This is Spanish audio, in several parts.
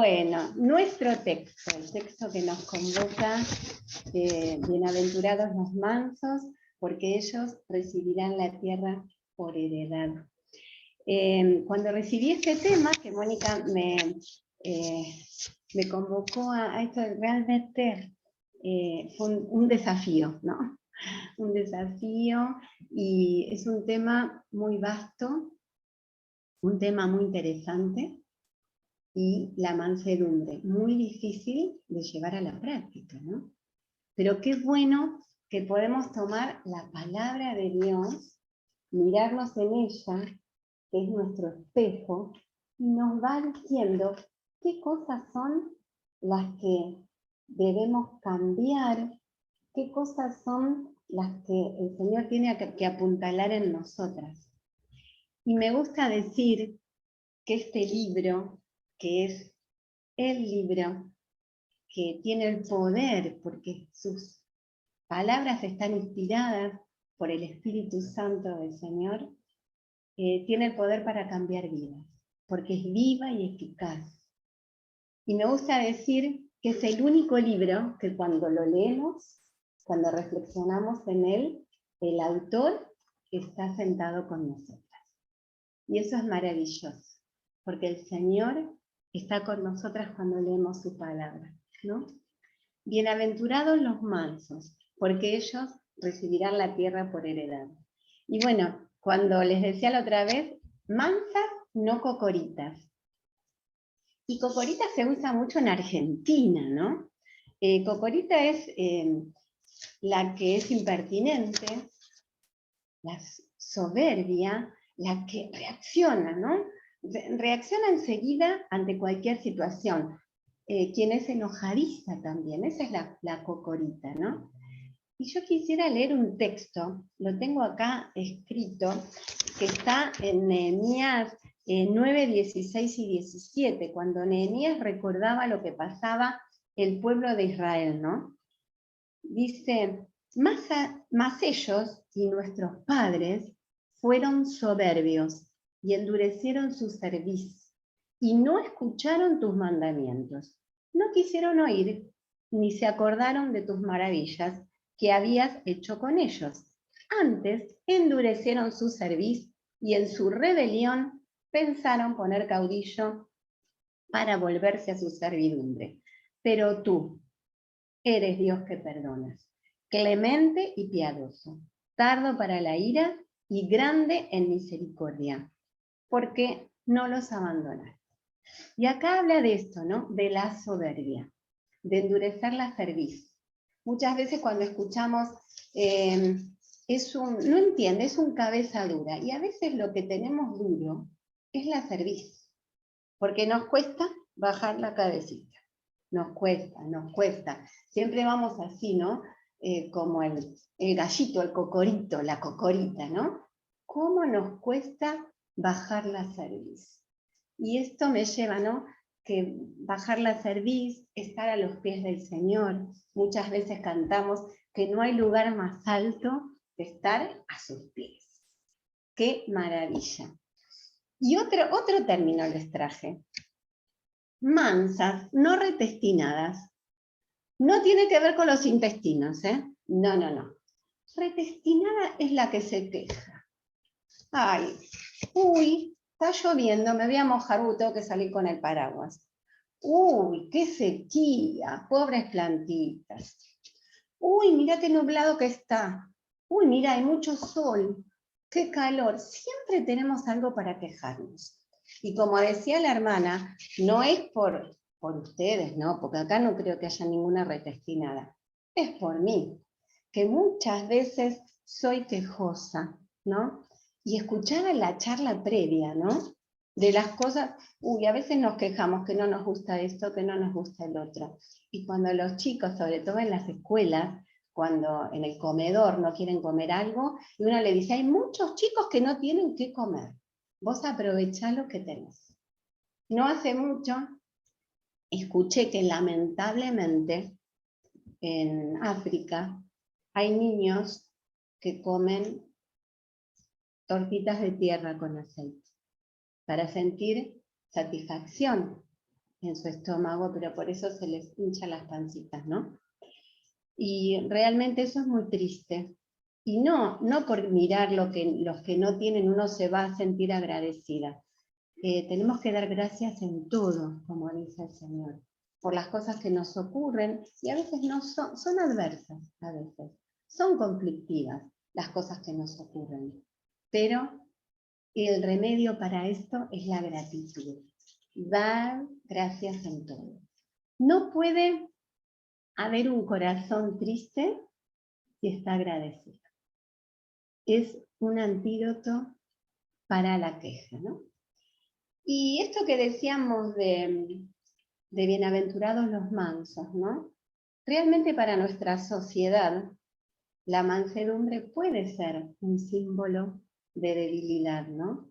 Bueno, nuestro texto, el texto que nos convoca, bienaventurados los mansos, porque ellos recibirán la tierra por heredad. Cuando recibí este tema, que Mónica me convocó a esto, realmente fue un desafío, ¿no? Un desafío, y es un tema muy vasto, un tema muy interesante, y la mansedumbre, muy difícil de llevar a la práctica, ¿no? Pero qué bueno que podemos tomar la palabra de Dios, mirarnos en ella, que es nuestro espejo, y nos va diciendo qué cosas son las que debemos cambiar, qué cosas son las que el Señor tiene que apuntalar en nosotras. Y me gusta decir que este libro, que es el libro que tiene el poder, porque sus palabras están inspiradas por el Espíritu Santo del Señor, tiene el poder para cambiar vidas, porque es viva y eficaz. Y me gusta decir que es el único libro que cuando lo leemos, cuando reflexionamos en él, el autor está sentado con nosotras. Y eso es maravilloso, porque el Señor está con nosotras cuando leemos su palabra, ¿no? Bienaventurados los mansos, porque ellos recibirán la tierra por heredad. Y bueno, cuando les decía la otra vez, mansas, no cocoritas. Y cocorita se usa mucho en Argentina, ¿no? Cocorita es la que es impertinente, la soberbia, la que reacciona, ¿no? Reacciona enseguida ante cualquier situación. Quien es enojadiza también, esa es la cocorita, ¿no? Y yo quisiera leer un texto, lo tengo acá escrito, que está en Nehemías 9, 16 y 17, cuando Nehemías recordaba lo que pasaba el pueblo de Israel, ¿no? Dice, mas ellos y nuestros padres fueron soberbios y endurecieron su cerviz, y no escucharon tus mandamientos. No quisieron oír, ni se acordaron de tus maravillas que habías hecho con ellos. Antes endurecieron su cerviz, y en su rebelión pensaron poner caudillo para volverse a su servidumbre. Pero tú eres Dios que perdonas, clemente y piadoso, tardo para la ira y grande en misericordia, porque no los abandonaste. Y acá habla de esto, ¿no? De la soberbia, de endurecer la cerviz. Muchas veces cuando escuchamos, no entiende, es un cabeza dura, y a veces lo que tenemos duro es la cerviz, porque nos cuesta bajar la cabecita. Nos cuesta. Siempre vamos así, ¿no? Como el gallito, el cocorito, la cocorita, ¿no? ¿Cómo nos cuesta bajar la cerviz? Y esto me lleva, ¿no? Que bajar la cerviz, estar a los pies del Señor. Muchas veces cantamos que no hay lugar más alto que estar a sus pies. ¡Qué maravilla! Y otro término les traje. Mansas, no retestinadas. No tiene que ver con los intestinos, ¿eh? No. Retestinada es la que se queja. Ay, uy, está lloviendo, me voy a mojar, tengo que salir con el paraguas. Uy, qué sequía, pobres plantitas. Uy, mira qué nublado que está. Uy, mira, hay mucho sol. Qué calor. Siempre tenemos algo para quejarnos. Y como decía la hermana, no es por ustedes, ¿no? Porque acá no creo que haya ninguna retestinada. Es por mí, que muchas veces soy quejosa, ¿no? Y escuchaba la charla previa, ¿no? De las cosas, a veces nos quejamos que no nos gusta esto, que no nos gusta el otro. Y cuando los chicos, sobre todo en las escuelas, cuando en el comedor no quieren comer algo, y uno le dice, hay muchos chicos que no tienen qué comer. Vos aprovechá lo que tenés. No hace mucho escuché que lamentablemente en África hay niños que comen tortitas de tierra con aceite para sentir satisfacción. en su estómago, pero por eso se les hincha las pancitas, ¿no? Y realmente eso es muy triste. Y no por mirar los que no tienen, uno se va a sentir agradecida. Tenemos que dar gracias en todo, como dice el Señor, por las cosas que nos ocurren, y a veces no son adversas, a veces. Son conflictivas las cosas que nos ocurren. Pero el remedio para esto es la gratitud. Dar gracias en todo. No puede haber un corazón triste si está agradecido. Es un antídoto para la queja, ¿no? Y esto que decíamos de bienaventurados los mansos, ¿no? Realmente para nuestra sociedad, la mansedumbre puede ser un símbolo de debilidad, ¿no?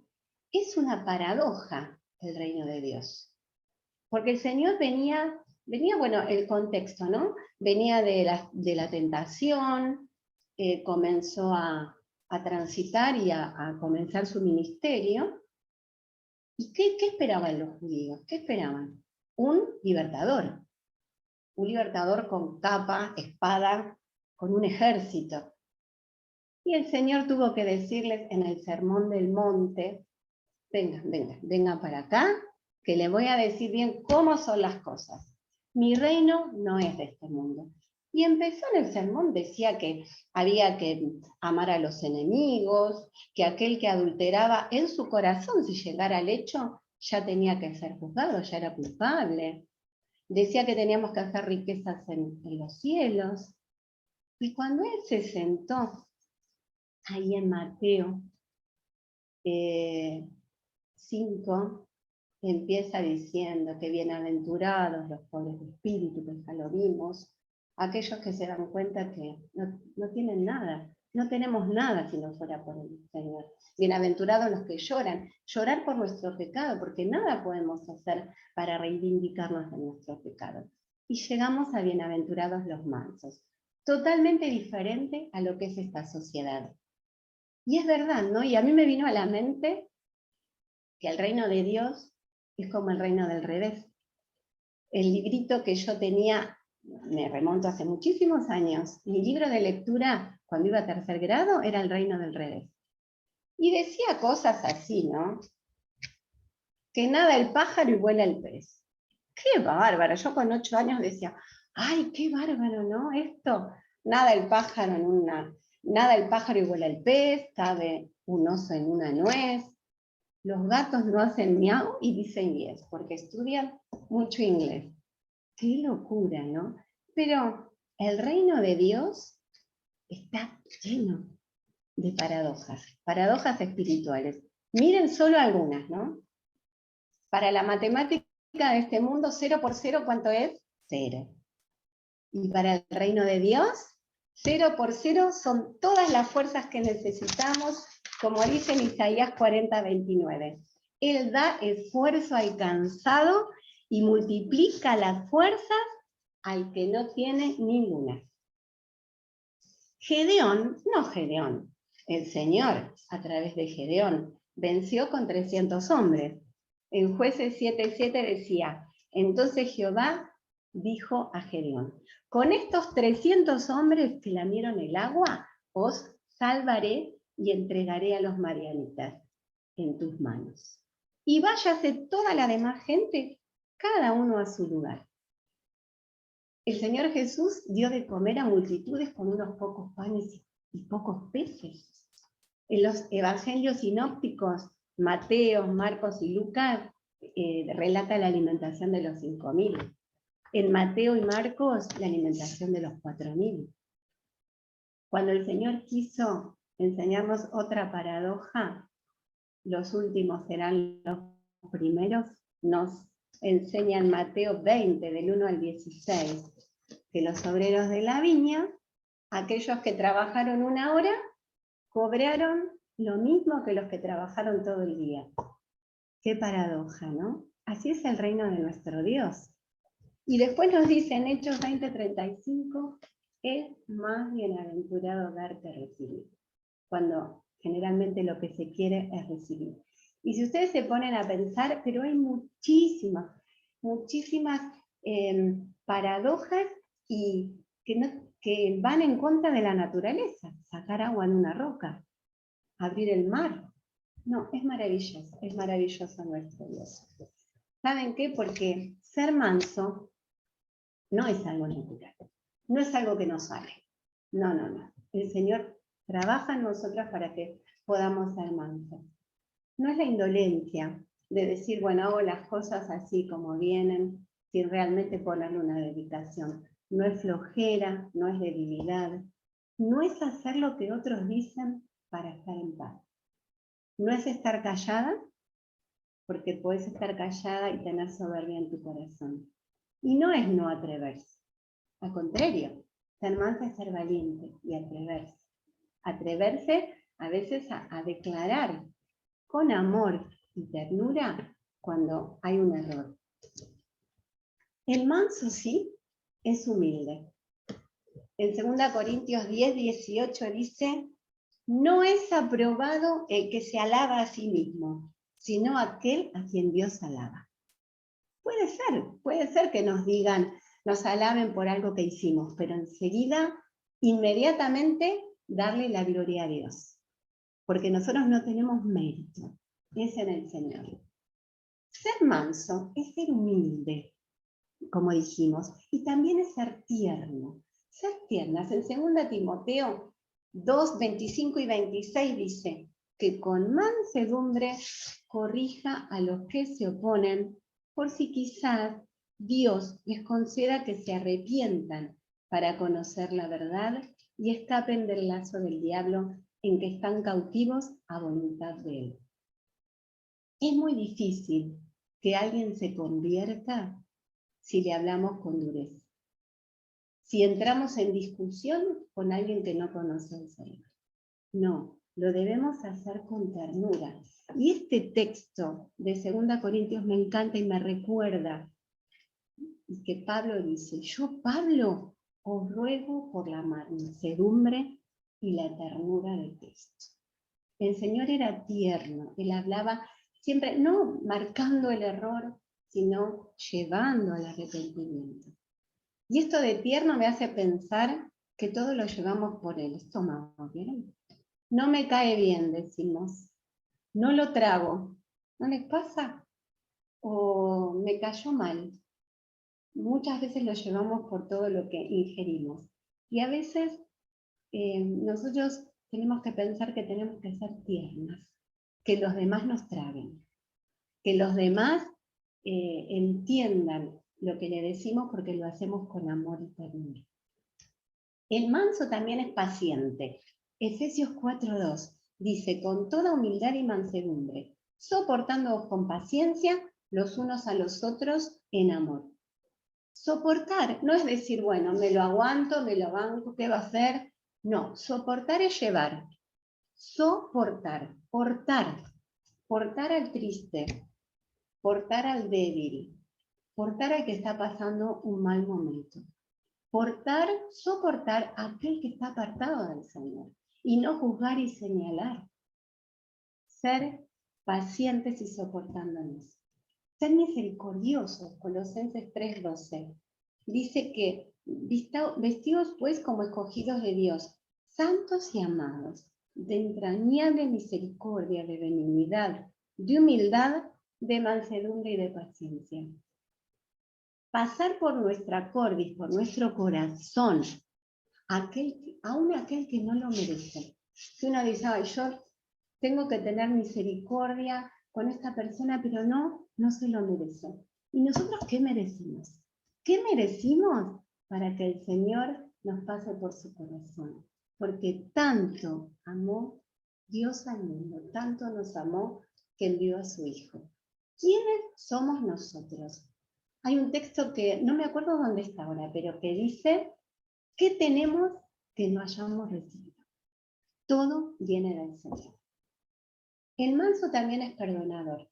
Es una paradoja el reino de Dios. Porque el Señor venía, bueno, el contexto, ¿no? Venía de la tentación, comenzó a transitar y a comenzar su ministerio. ¿Y qué esperaban los judíos? ¿Qué esperaban? Un libertador con capa, espada, con un ejército. Y el Señor tuvo que decirles en el Sermón del Monte, vengan para acá, que le voy a decir bien cómo son las cosas. Mi reino no es de este mundo. Y empezó en el sermón, decía que había que amar a los enemigos, que aquel que adulteraba en su corazón, si llegara al hecho, ya tenía que ser juzgado, ya era culpable. Decía que teníamos que hacer riquezas en los cielos. Y cuando él se sentó ahí en Mateo 5, empieza diciendo que bienaventurados los pobres de espíritu, que ya lo vimos, aquellos que se dan cuenta que no tienen nada, no tenemos nada si no fuera por el Señor. Bienaventurados los que llorar por nuestro pecado, porque nada podemos hacer para reivindicarnos de nuestro pecado. Y llegamos a bienaventurados los mansos, totalmente diferente a lo que es esta sociedad. Y es verdad, ¿no? Y a mí me vino a la mente que el reino de Dios es como el reino del revés. El librito que yo tenía, me remonto hace muchísimos años, mi libro de lectura cuando iba a 3er grado era el reino del revés. Y decía cosas así, ¿no? Que nada el pájaro y vuela el pez. ¡Qué bárbaro! Yo con 8 años decía, ¡ay, qué bárbaro, ¿no? Esto, nada el pájaro nada el pájaro y vuela el pez, cabe un oso en una nuez. Los gatos no hacen miau y dicen yes, porque estudian mucho inglés. ¡Qué locura!, ¿no? Pero el reino de Dios está lleno de paradojas espirituales. Miren solo algunas, ¿no? Para la matemática de este mundo, 0 por 0, ¿cuánto es? 0. Y para el reino de Dios, 0 por 0 son todas las fuerzas que necesitamos, como dice en Isaías 40:29. Él da esfuerzo al cansado y multiplica las fuerzas al que no tiene ninguna. Gedeón, el Señor, a través de Gedeón, venció con 300 hombres. En Jueces 7:7 decía, entonces Jehová dijo a Gedeón, con estos 300 hombres que lamieron el agua, os salvaré y entregaré a los madianitas en tus manos. Y váyase toda la demás gente, cada uno a su lugar. El Señor Jesús dio de comer a multitudes con unos pocos panes y pocos peces. En los evangelios sinópticos, Mateo, Marcos y Lucas, relata la alimentación de los 5.000. En Mateo y Marcos, la alimentación de los 4.000. Cuando el Señor quiso enseñarnos otra paradoja, los últimos serán los primeros, nos enseña en Mateo 20, del 1 al 16, que los obreros de la viña, aquellos que trabajaron 1 hora, cobraron lo mismo que los que trabajaron todo el día. Qué paradoja, ¿no? Así es el reino de nuestro Dios. Y después nos dice en Hechos 20:35, es más bienaventurado dar que recibir. Cuando generalmente lo que se quiere es recibir. Y si ustedes se ponen a pensar, pero hay muchísimas. muchísimas paradojas y que van en contra de la naturaleza. Sacar agua en una roca, abrir el mar. No, es maravilloso nuestro Dios. ¿Saben qué? Porque ser manso no es algo natural, no es algo que nos sale. No. El Señor trabaja en nosotros para que podamos ser mansos. No es la indolencia de decir, bueno, hago las cosas así como vienen, sin realmente ponerle una dedicación. No es flojera, no es debilidad, no es hacer lo que otros dicen para estar en paz. No es estar callada, porque puedes estar callada y tener soberbia en tu corazón. Y no es no atreverse. Al contrario, ser mansa es ser valiente y atreverse. Atreverse a veces a declarar con amor y ternura cuando hay un error. El manso sí es humilde. En 2 Corintios 10, 18 dice, no es aprobado el que se alaba a sí mismo, sino aquel a quien Dios alaba. Puede ser que nos digan, nos alaben por algo que hicimos, pero enseguida, inmediatamente, darle la gloria a Dios. Porque nosotros no tenemos mérito, es en el Señor. Ser manso es ser humilde, como dijimos, y también es ser tierno. Ser tiernas. En 2 Timoteo 2, 25 y 26 dice que con mansedumbre corrija a los que se oponen, por si quizás Dios les conceda que se arrepientan para conocer la verdad y escapen del lazo del diablo en que están cautivos a voluntad de él. Es muy difícil que alguien se convierta si le hablamos con dureza. Si entramos en discusión con alguien que no conoce al Señor. No, lo debemos hacer con ternura. Y este texto de 2 Corintios me encanta y me recuerda que Pablo dice, yo Pablo os ruego por la mansedumbre y la ternura de Cristo. El Señor era tierno, Él hablaba siempre, no marcando el error, sino llevando al arrepentimiento. Y esto de tierno me hace pensar que todo lo llevamos por el estómago, ¿vieron? No me cae bien, decimos. No lo trago. ¿No les pasa? O me cayó mal. Muchas veces lo llevamos por todo lo que ingerimos. Y a veces nosotros tenemos que pensar que tenemos que ser tiernas, que los demás nos traguen, que los demás entiendan lo que le decimos porque lo hacemos con amor y ternura. El manso también es paciente. Efesios 4:2 dice, con toda humildad y mansedumbre, soportándoos con paciencia los unos a los otros en amor. Soportar no es decir, bueno, me lo aguanto, me lo banco, ¿qué va a hacer? No, soportar es llevar. Soportar, portar al triste, portar al débil, portar al que está pasando un mal momento. Soportar a aquel que está apartado del Señor y no juzgar y señalar. Ser pacientes y soportándonos. Ser misericordiosos, Colosenses 3:12. Dice que vestidos pues como escogidos de Dios, santos y amados, de entrañable misericordia, de benignidad, de humildad, de mansedumbre y de paciencia. Pasar por nuestra cordis, por nuestro corazón, aún aquel que no lo merece. Que uno dice, ay, yo tengo que tener misericordia con esta persona, pero no se lo merece. ¿Y nosotros qué merecimos? ¿Qué merecimos para que el Señor nos pase por su corazón? Porque tanto amó Dios al mundo, tanto nos amó que envió a su Hijo. ¿Quiénes somos nosotros? Hay un texto que no me acuerdo dónde está ahora, pero que dice, ¿qué tenemos que no hayamos recibido? Todo viene del Señor. El manso también es perdonador.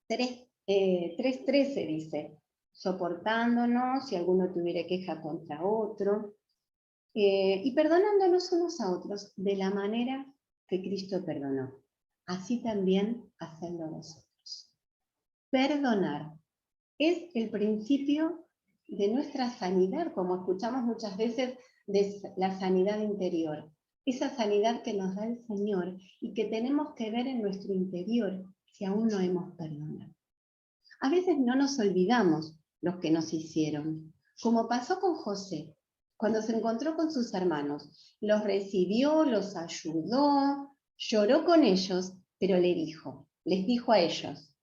3:13 dice, soportándonos si alguno tuviera queja contra otro, y perdonándonos unos a otros de la manera que Cristo perdonó. Así también hacedlo vosotros. Perdonar. es el principio de nuestra sanidad, como escuchamos muchas veces de la sanidad interior. Esa sanidad que nos da el Señor y que tenemos que ver en nuestro interior si aún no hemos perdonado. A veces no nos olvidamos los que nos hicieron, como pasó con José, cuando se encontró con sus hermanos. Los recibió, los ayudó, lloró con ellos, pero les dijo a ellos,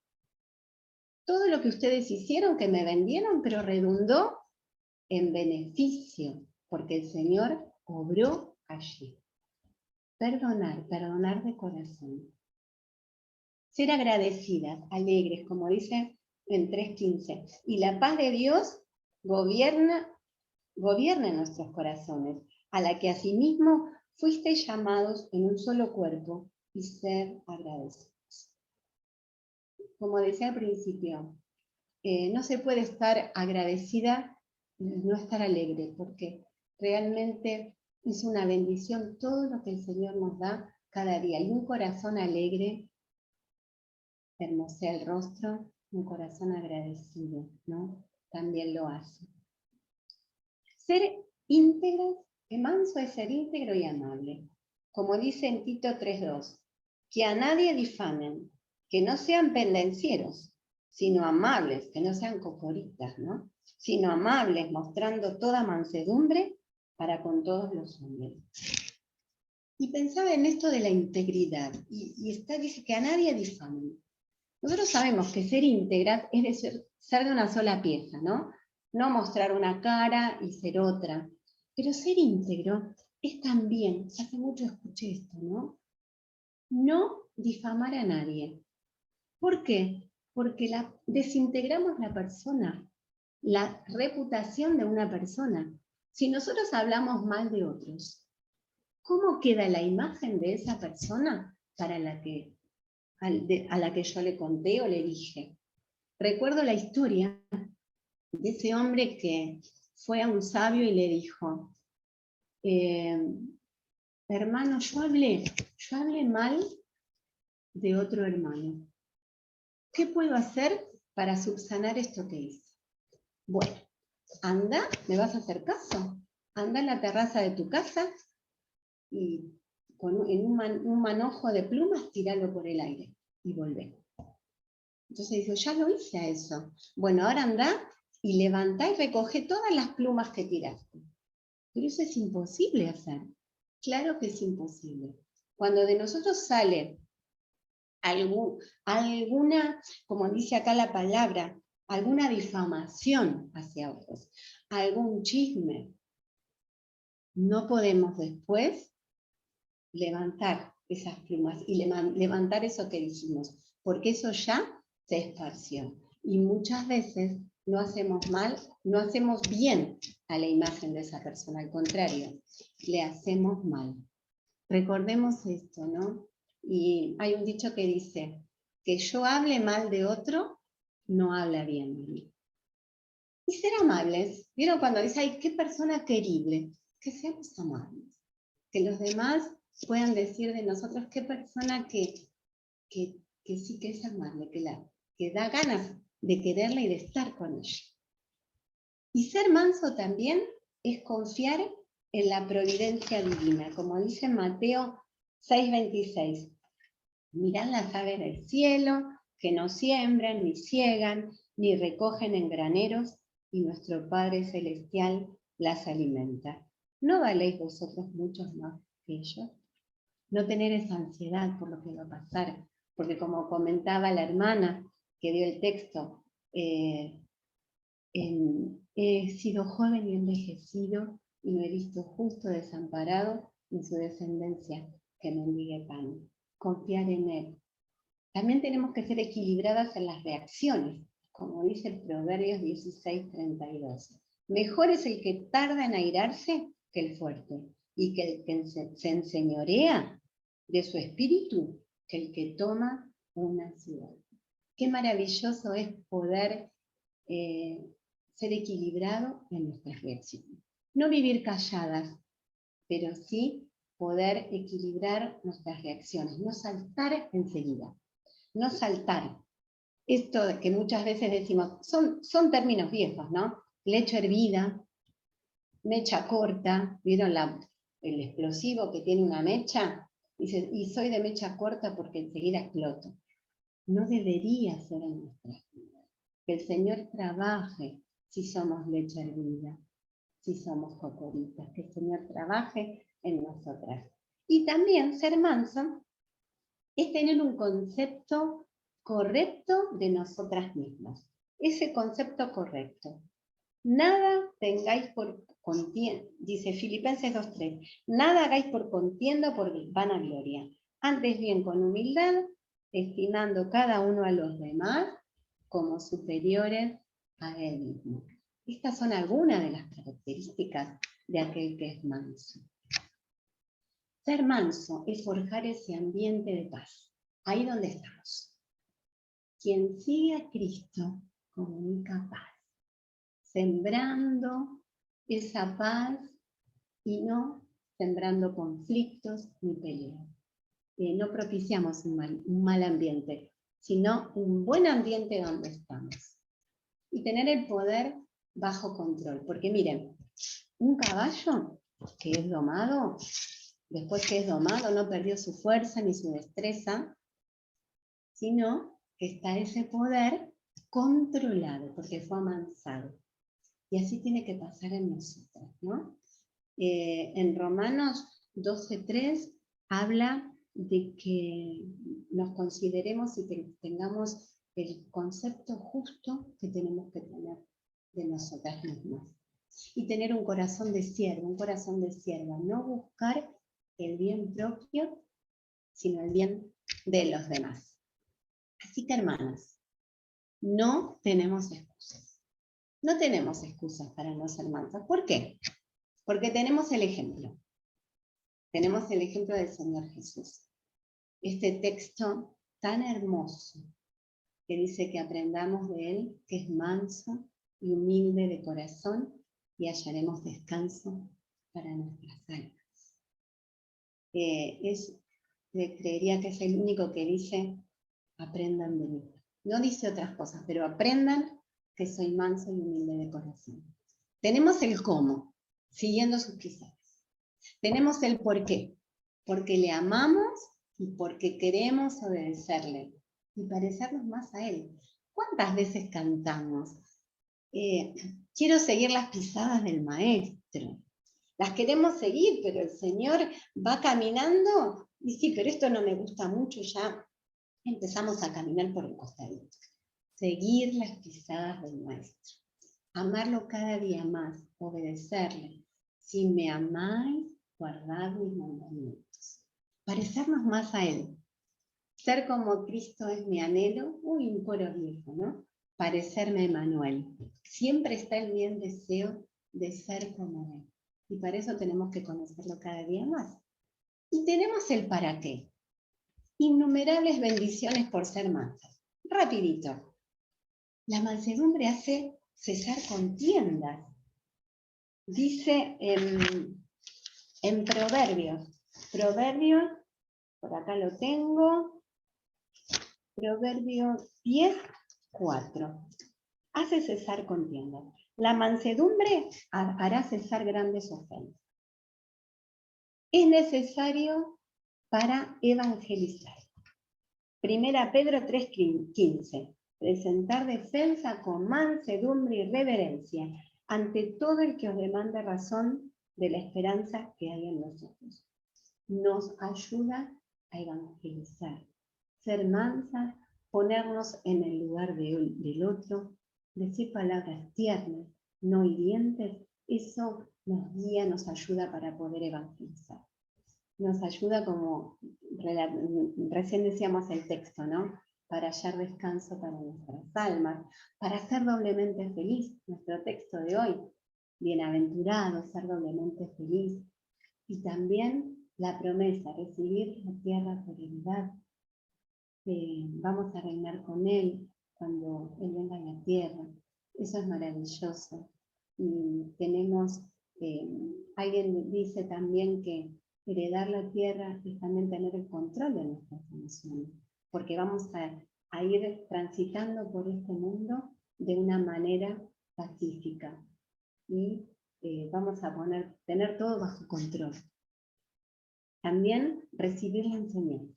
todo lo que ustedes hicieron, que me vendieron, pero redundó en beneficio, porque el Señor obró allí. Perdonar de corazón. Ser agradecidas, alegres, como dice en 3:15. Y la paz de Dios gobierna en nuestros corazones, a la que asimismo fuisteis llamados en un solo cuerpo, y ser agradecidos. Como decía al principio, no se puede estar agradecida y no estar alegre, porque realmente es una bendición todo lo que el Señor nos da cada día. Y un corazón alegre hermosea el rostro, un corazón agradecido, ¿no? También lo hace. Ser íntegro, manso es ser íntegro y amable. Como dice en Tito 3:2, que a nadie difamen, que no sean pendencieros, sino amables, que no sean cocoritas, ¿no? Sino amables, mostrando toda mansedumbre para con todos los hombres. Y pensaba en esto de la integridad, y dice que a nadie difamen. Nosotros sabemos que ser íntegras es ser de una sola pieza, ¿no? No mostrar una cara y ser otra. Pero ser íntegro es también, hace mucho escuché esto, ¿no? No difamar a nadie. ¿Por qué? Porque desintegramos la persona, la reputación de una persona. Si nosotros hablamos mal de otros, ¿cómo queda la imagen de esa persona a la que yo le conté o le dije? Recuerdo la historia de ese hombre que fue a un sabio y le dijo, hermano, yo hablé mal de otro hermano. ¿Qué puedo hacer para subsanar esto que hice? Bueno, anda, ¿me vas a hacer caso? Anda en la terraza de tu casa y en un manojo de plumas tiralo por el aire y volvé. Entonces dijo, ya lo hice a eso. Bueno, ahora anda y levantá y recoge todas las plumas que tiraste. Pero eso es imposible hacer. Claro que es imposible. Cuando de nosotros sale alguna, como dice acá la palabra, alguna difamación hacia otros, algún chisme, no podemos después levantar esas plumas y levantar eso que dijimos, porque eso ya se esparció. Y muchas veces no hacemos mal, no hacemos bien a la imagen de esa persona, al contrario, le hacemos mal. Recordemos esto, ¿no? Y hay un dicho que dice, que yo hable mal de otro, no habla bien de mí. Y ser amables, ¿vieron cuando dice, ay, qué persona querible? Que seamos amables, que los demás puedan decir de nosotros qué persona que sí que es amable, que da ganas de quererla y de estar con ella. Y ser manso también es confiar en la providencia divina, como dice Mateo 6:26. Mirad las aves del cielo, que no siembran, ni ciegan, ni recogen en graneros, y nuestro Padre Celestial las alimenta. ¿No valéis vosotros muchos más que ellos? No tener esa ansiedad por lo que va a pasar, porque como comentaba la hermana que dio el texto, he sido joven y envejecido y no he visto justo desamparado ni su descendencia que mendigue pan. Confiar en Él. También tenemos que ser equilibradas en las reacciones, como dice el Proverbios 16:32. Mejor es el que tarda en airarse que el fuerte, y que el que se enseñorea de su espíritu que el que toma una ciudad. Qué maravilloso es poder ser equilibrado en nuestras reacciones. No vivir calladas, pero sí poder equilibrar nuestras reacciones, no saltar enseguida. No saltar, esto de que muchas veces decimos, son términos viejos, ¿no? Leche hervida, mecha corta, ¿vieron el explosivo que tiene una mecha? Dice, y soy de mecha corta porque enseguida exploto. No debería ser en nuestras vidas. Que el Señor trabaje si somos leche hervida, si somos cocoritas, que el Señor trabaje en nosotras. Y también ser manso es tener un concepto correcto de nosotras mismas. Ese concepto correcto. Nada tengáis por contienda, dice Filipenses 2:3, nada hagáis por contienda o por vanagloria, antes bien con humildad, estimando cada uno a los demás como superiores a él mismo. Estas son algunas de las características de aquel que es manso. Ser manso es forjar ese ambiente de paz, ahí donde estamos. Quien sigue a Cristo comunica paz, sembrando esa paz y no sembrando conflictos ni peleas. No propiciamos un mal ambiente, sino un buen ambiente donde estamos. Y tener el poder bajo control. Porque miren, un caballo que es domado, después que es domado, no perdió su fuerza ni su destreza, sino que está ese poder controlado, porque fue amansado. Y así tiene que pasar en nosotros, ¿no? En Romanos 12:3 habla de que nos consideremos y que tengamos el concepto justo que tenemos que tener de nosotras mismas. Y tener un corazón de siervo, un corazón de sierva, no buscar el bien propio, sino el bien de los demás. Así que, hermanas, no tenemos excusas. No tenemos excusas para no ser mansas. ¿Por qué? Porque tenemos el ejemplo. Tenemos el ejemplo del Señor Jesús. Este texto tan hermoso que dice que aprendamos de Él, que es manso y humilde de corazón, y hallaremos descanso para nuestras almas. Creería que es el único que dice, aprendan de mí. No dice otras cosas, pero aprendan que soy manso y humilde de corazón. Tenemos el cómo, siguiendo sus pisadas. Tenemos el por qué, porque le amamos y porque queremos obedecerle y parecernos más a Él. ¿Cuántas veces cantamos? Quiero seguir las pisadas del Maestro. Las queremos seguir, pero el Señor va caminando y sí, pero esto no me gusta mucho, ya empezamos a caminar por el costadito. Seguir las pisadas del Maestro. Amarlo cada día más, obedecerle. Si me amáis, guardad mis mandamientos. Parecernos más a Él. Ser como Cristo es mi anhelo. Uy, un coro viejo, ¿no? Parecerme a Emmanuel. Siempre está el bien deseo de ser como Él. Y para eso tenemos que conocerlo cada día más. Y tenemos el para qué. Innumerables bendiciones por ser mansas. Rapidito. La mansedumbre hace cesar contiendas. Dice en Proverbios, por acá lo tengo, Proverbios 10:4. Hace cesar contiendas. La mansedumbre hará cesar grandes ofensas. Es necesario para evangelizar. 1 Pedro 3:15. Presentar defensa con mansedumbre y reverencia ante todo el que os demande razón de la esperanza que hay en nosotros. Nos ayuda a evangelizar, ser mansas, ponernos en el lugar del otro, decir palabras tiernas, no hirientes, eso nos guía, nos ayuda para poder evangelizar. Nos ayuda, como recién decíamos el texto, ¿no? Para hallar descanso para nuestras almas, para ser doblemente feliz, nuestro texto de hoy, bienaventurado, ser doblemente feliz, y también la promesa, recibir la tierra por heredad, vamos a reinar con Él cuando Él venga a la tierra, eso es maravilloso, y tenemos, alguien dice también que heredar la tierra es también tener el control de nuestras emociones, porque vamos a a ir transitando por este mundo de una manera pacífica. Y vamos a tener todo bajo control. También recibir la enseñanza.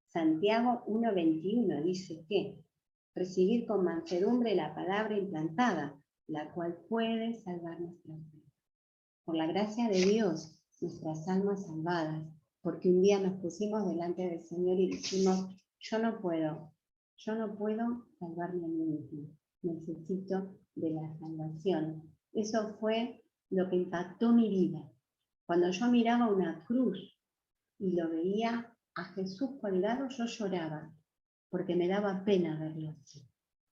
Santiago 1:21 dice que recibir con mansedumbre la palabra implantada, la cual puede salvar nuestras vidas. Por la gracia de Dios, nuestras almas salvadas, porque un día nos pusimos delante del Señor y dijimos, yo no puedo salvarme a mí mismo, necesito de la salvación. Eso fue lo que impactó mi vida. Cuando yo miraba una cruz y lo veía a Jesús colgado, yo lloraba, porque me daba pena verlo así.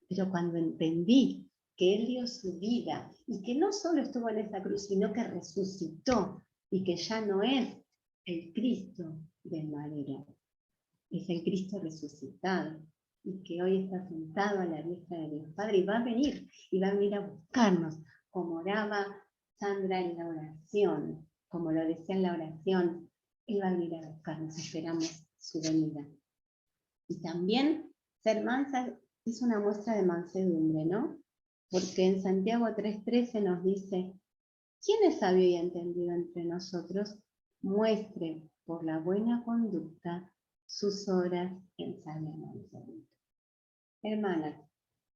Pero cuando entendí que Él dio su vida y que no solo estuvo en esa cruz, sino que resucitó y que ya no es el Cristo del madero, es el Cristo resucitado y que hoy está sentado a la diestra de Dios Padre y va a venir a buscarnos, como oraba Sandra en la oración, como lo decía en la oración, Él va a venir a buscarnos, esperamos su venida. Y también ser mansa es una muestra de mansedumbre, ¿no? Porque en Santiago 3:13 nos dice, ¿quién es sabio y entendido entre nosotros? Muestre por la buena conducta sus obras en sabia mansedumbre. Hermanas,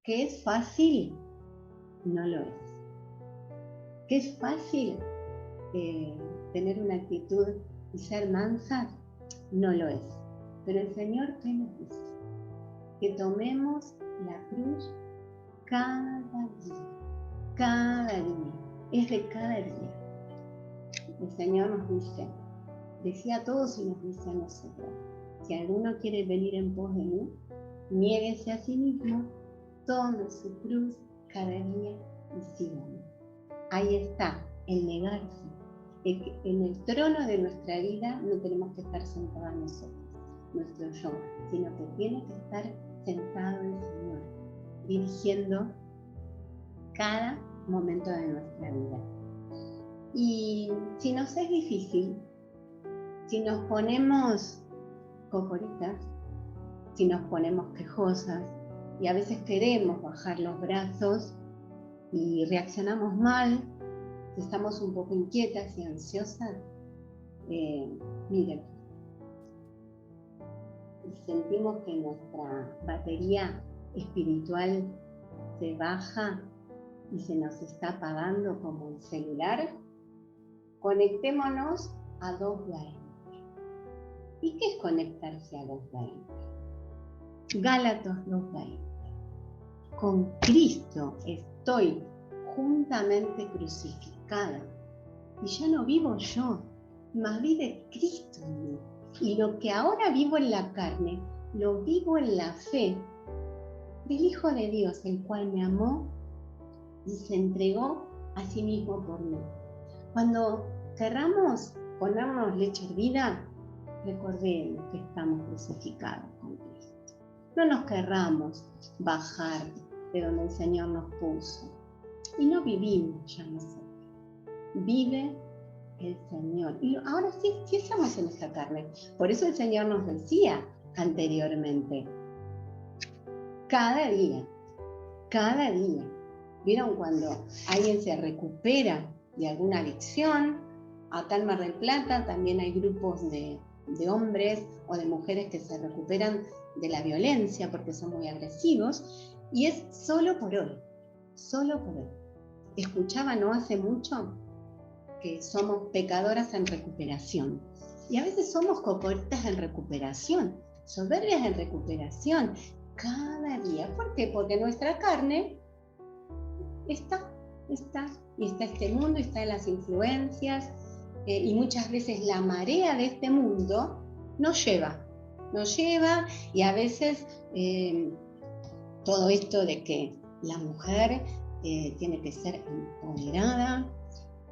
¿que es fácil? No lo es. ¿Que es fácil tener una actitud y ser mansas? No lo es. Pero el Señor, ¿qué nos dice? Que tomemos la cruz cada día, es de cada día. El Señor nos dice, decía a todos y nos dice a nosotros, si alguno quiere venir en pos de mí, niéguese a sí mismo, tome su cruz cada día y sígame. Ahí está, el negarse. En el trono de nuestra vida no tenemos que estar sentados nosotros, nuestro yo, sino que tiene que estar sentado el Señor, dirigiendo cada momento de nuestra vida. Y si nos es difícil, si nos ponemos cocoritas, si nos ponemos quejosas, y a veces queremos bajar los brazos y reaccionamos mal, si estamos un poco inquietas y ansiosas, miren, sentimos que nuestra batería espiritual se baja y se nos está apagando como el celular, conectémonos a 2:20. ¿Y qué es conectarse a 2:20? Gálatas 2:20. Con Cristo estoy juntamente crucificada, y ya no vivo yo, mas vive Cristo en mí. Y lo que ahora vivo en la carne, lo vivo en la fe del Hijo de Dios, el cual me amó y se entregó a sí mismo por mí. Cuando querramos ponernos leche hervida, recordemos que estamos crucificados con Cristo. No nos querramos bajar de donde el Señor nos puso. Y no vivimos ya nosotros. Vive el Señor. Y ahora sí estamos en esta carne. Por eso el Señor nos decía anteriormente, cada día. ¿Vieron cuando alguien se recupera de alguna adicción? Acá en Mar del Plata también hay grupos de hombres o de mujeres que se recuperan de la violencia porque son muy agresivos, y es solo por hoy. Escuchaba no hace mucho que somos pecadoras en recuperación, y a veces somos cocoritas en recuperación, soberbias en recuperación, cada día. ¿Por qué? Porque nuestra carne está este mundo, está en las influencias, y muchas veces la marea de este mundo nos lleva, y a veces todo esto de que la mujer tiene que ser empoderada,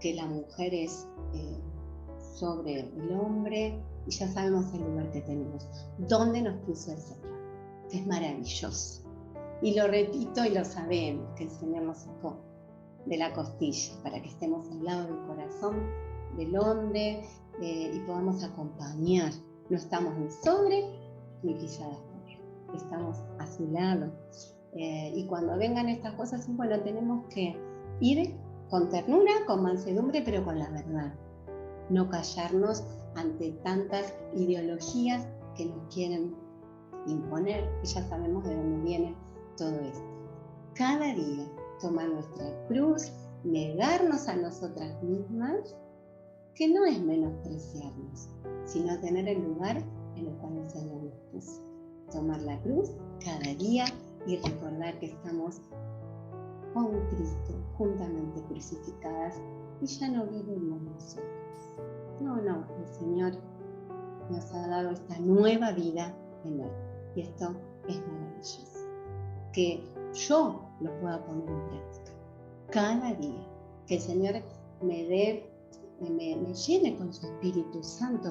que la mujer es sobre el hombre, y ya sabemos el lugar que tenemos, dónde nos puso el Señor, que es maravilloso. Y lo repito y lo sabemos, que el Señor nos sacó de la costilla para que estemos al lado del corazón del hombre y podamos acompañar. No estamos ni sobre ni pisadas por él. estamos a su lado. Y cuando vengan estas cosas, bueno, tenemos que ir con ternura, con mansedumbre, pero con la verdad. No callarnos ante tantas ideologías que nos quieren imponer, y ya sabemos de dónde viene todo esto. Cada día tomar nuestra cruz, negarnos a nosotras mismas, que no es menospreciarnos, sino tener el lugar en el cual el Señor nos puso. Tomar la cruz cada día y recordar que estamos con Cristo juntamente crucificadas y ya no vivimos nosotros. No, el Señor nos ha dado esta nueva vida en Él. Y esto es maravilloso. Que yo lo pueda poner en práctica cada día. Que el Señor me dé, me llene con su Espíritu Santo.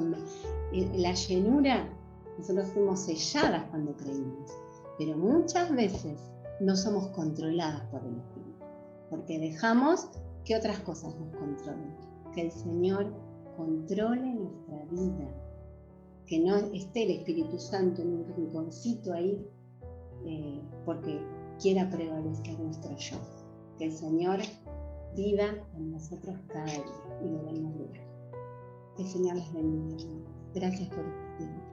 La llenura, nosotros fuimos selladas cuando creímos, pero muchas veces no somos controladas por el Espíritu, porque dejamos que otras cosas nos controlen. Que el Señor controle nuestra vida, que no esté el Espíritu Santo en un rinconcito ahí porque quiera prevalecer nuestro yo. Que el Señor viva en nosotros cada día y le demos lugar. Que el Señor les bendiga. Gracias por este tiempo.